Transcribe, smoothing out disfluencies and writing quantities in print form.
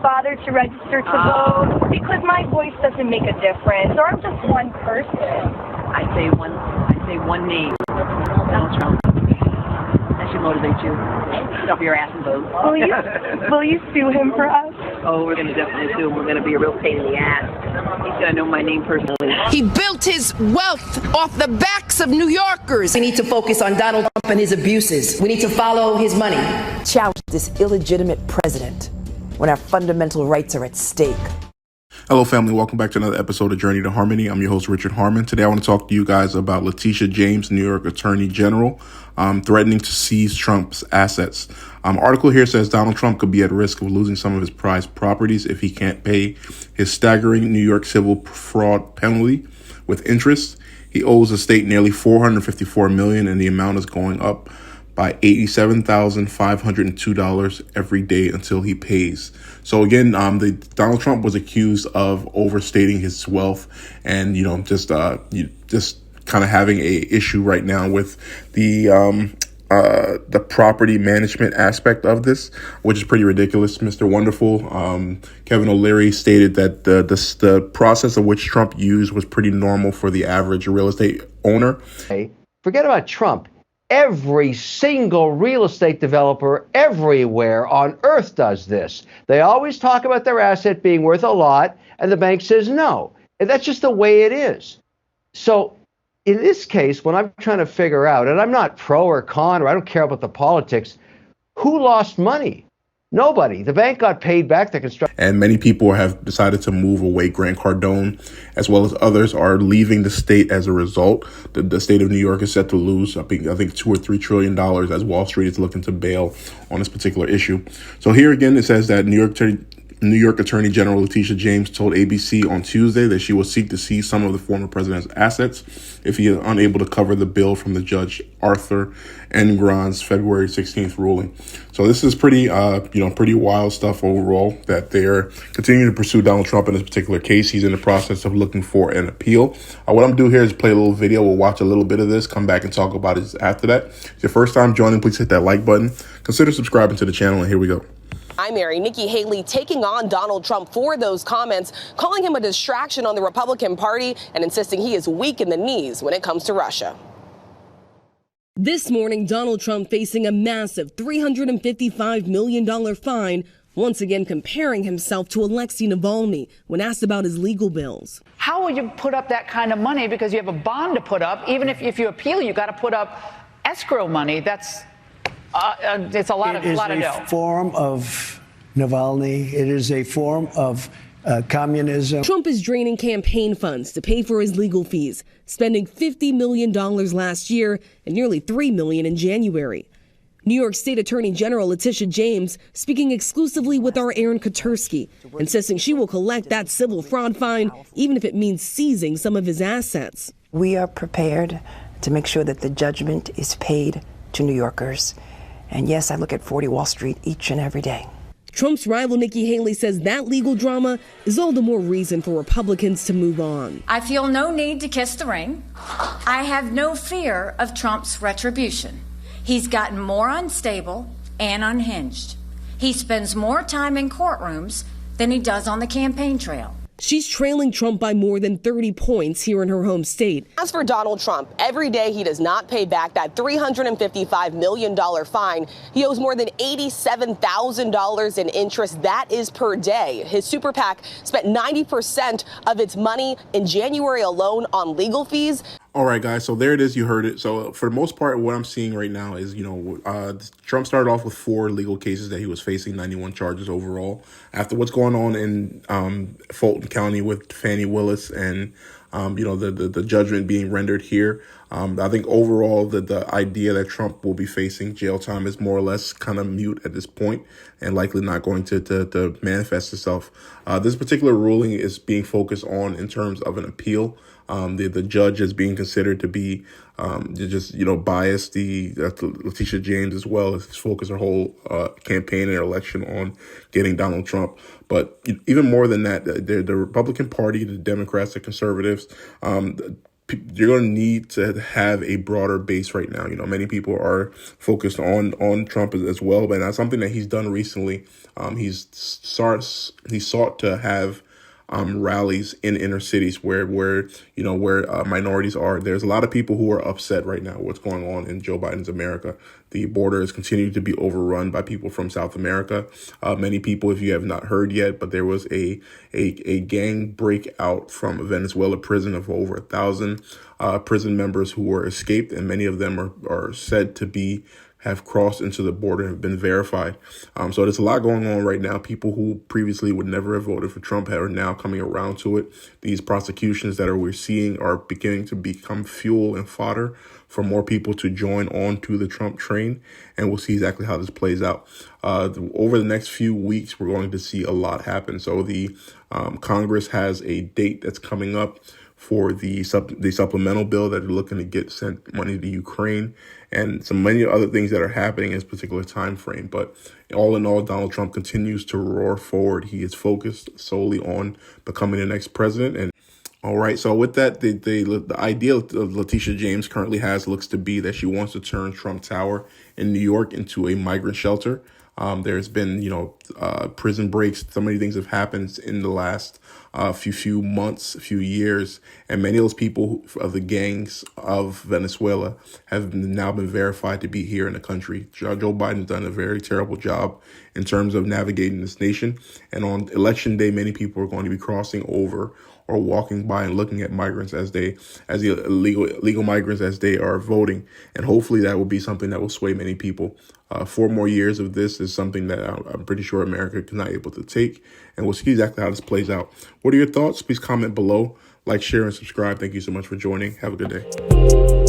bother to register to vote because my voice doesn't make a difference, or I'm just one person. I say one name, Donald Trump. That should motivate you. Get off your ass and vote. Will you sue him for us? Oh, we're going to definitely sue him. We're going to be a real pain in the ass. He's going to know my name personally. He built his wealth off the backs of New Yorkers. We need to focus on Donald Trump and his abuses. We need to follow his money. Challenge this illegitimate president when our fundamental rights are at stake. Hello, family. Welcome back to another episode of Journey to Harmony. I'm your host, Richard Harmon. Today, I want to talk to you guys about Letitia James, New York Attorney General, threatening to seize Trump's assets. Article here says Donald Trump could be at risk of losing some of his prized properties if he can't pay his staggering New York civil fraud penalty with interest. He owes the state nearly $454 million, and the amount is going up by $87,502 every day until he pays. So again, Donald Trump was accused of overstating his wealth, and just kind of having a issue right now with the property management aspect of this, which is pretty ridiculous. Mr. Wonderful, Kevin O'Leary, stated that the process of which Trump used was pretty normal for the average real estate owner. Hey, forget about Trump. Every single real estate developer everywhere on earth does this. They always talk about their asset being worth a lot, and the bank says no. And that's just the way it is. So in this case, when I'm trying to figure out, and I'm not pro or con, or I don't care about the politics, who lost money? Nobody. The bank got paid back the construction. And many people have decided to move away. Grant Cardone, as well as others, are leaving the state as a result. The state of New York is set to lose, I think, $2 or $3 trillion as Wall Street is looking to bail on this particular issue. So here again, it says that New York Attorney General Letitia James told ABC on Tuesday that she will seek to seize some of the former president's assets if he is unable to cover the bill from the Judge Arthur Engron's February 16th ruling. So this is pretty wild stuff overall, that they're continuing to pursue Donald Trump in this particular case. He's in the process of looking for an appeal. What I'm gonna do here is play a little video. We'll watch a little bit of this, come back and talk about it after that. If it's your first time joining, please hit that like button. Consider subscribing to the channel, and here we go. Primary, Nikki Haley taking on Donald Trump for those comments, calling him a distraction on the Republican Party and insisting he is weak in the knees when it comes to Russia. This morning, Donald Trump facing a massive $355 million fine, once again comparing himself to Alexei Navalny when asked about his legal bills. How would you put up that kind of money? Because you have a bond to put up. Even if you appeal, you got to put up escrow money. That's it's a lot of dough. It is a form of Navalny. It is a form of communism. Trump is draining campaign funds to pay for his legal fees, spending $50 million last year and nearly $3 million in January. New York State Attorney General Letitia James speaking exclusively with our Aaron Katersky, insisting she will collect that civil fraud fine, even if it means seizing some of his assets. We are prepared to make sure that the judgment is paid to New Yorkers. And yes, I look at 40 Wall Street each and every day. Trump's rival Nikki Haley says that legal drama is all the more reason for Republicans to move on. I feel no need to kiss the ring. I have no fear of Trump's retribution. He's gotten more unstable and unhinged. He spends more time in courtrooms than he does on the campaign trail. She's trailing Trump by more than 30 points here in her home state. As for Donald Trump, every day he does not pay back that $355 million fine, he owes more than $87,000 in interest. That is per day. His super PAC spent 90% of its money in January alone on legal fees. All right, guys, so there it is. You heard it. So for the most part, what I'm seeing right now is, Trump started off with 4 legal cases that he was facing, 91 charges overall. After what's going on in Fulton County with Fannie Willis and, the judgment being rendered here, I think overall the idea that Trump will be facing jail time is more or less kind of mute at this point and likely not going to manifest itself. This particular ruling is being focused on in terms of an appeal. The judge is being considered to be biased. Letitia James as well has focused her whole campaign and election on getting Donald Trump. But even more than that, the Republican Party, the Democrats, the conservatives, you're going to need to have a broader base right now. Many people are focused on Trump as well, but that's something that he's done recently. He sought to have rallies in inner cities where minorities are. There's a lot of people who are upset right now what's going on in Joe Biden's America. The border is continuing to be overrun by people from South America. Many people, if you have not heard yet, but there was a gang breakout from a Venezuela prison of over 1,000 prison members who were escaped, and many of them are said to have crossed into the border and have been verified. So there's a lot going on right now. People who previously would never have voted for Trump are now coming around to it. These prosecutions that we're seeing are beginning to become fuel and fodder for more people to join on to the Trump train. And we'll see exactly how this plays out. Over the next few weeks, we're going to see a lot happen. So the Congress has a date that's coming up for the supplemental bill that are looking to get sent money to Ukraine, and many other things that are happening in this particular time frame. But all in all, Donald Trump continues to roar forward. He is focused solely on becoming the next president. And all right, so with that, the idea Letitia James currently has looks to be that she wants to turn Trump Tower in New York into a migrant shelter. There's been, prison breaks. So many things have happened in the last few months, few years. And many of those people of the gangs of Venezuela have now been verified to be here in the country. Joe Biden's done a very terrible job in terms of navigating this nation. And on election day, many people are going to be crossing over or walking by and looking at migrants as the illegal migrants as they are voting. And hopefully that will be something that will sway many people. 4 more years of this is something that I'm pretty sure America is not able to take. And we'll see exactly how this plays out. What are your thoughts? Please comment below. Like, share, and subscribe. Thank you so much for joining. Have a good day.